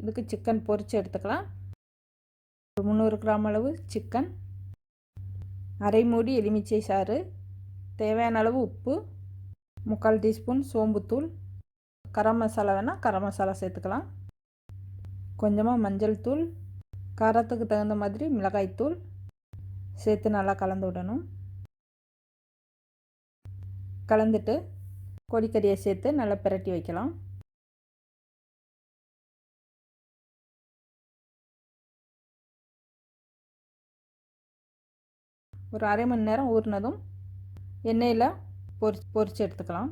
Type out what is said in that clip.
இதுக்கு சிக்கன் பொரித்து எடுத்துக்கலாம். 300 கிராம் அளவு சிக்கன், அரை மூடி எலுமிச்சை சாறு, தேவையான அளவு உப்பு, 3/4 டீஸ்பூன் சோம்புத்தூள், கரம் மசாலா வேணால் கரம் மசாலா சேர்த்துக்கலாம், கொஞ்சமாக மஞ்சள் தூள், காரத்துக்கு தகுந்த மாதிரி மிளகாய்த்தூள் சேர்த்து நல்லா கலந்து விடணும். கலந்துட்டு கோழிக்கறியை சேர்த்து நல்லா பிரட்டி வைக்கலாம். ஒரு அரை மணி நேரம் ஊறினதும் எண்ணெயில் பொரித்து எடுத்துக்கலாம்.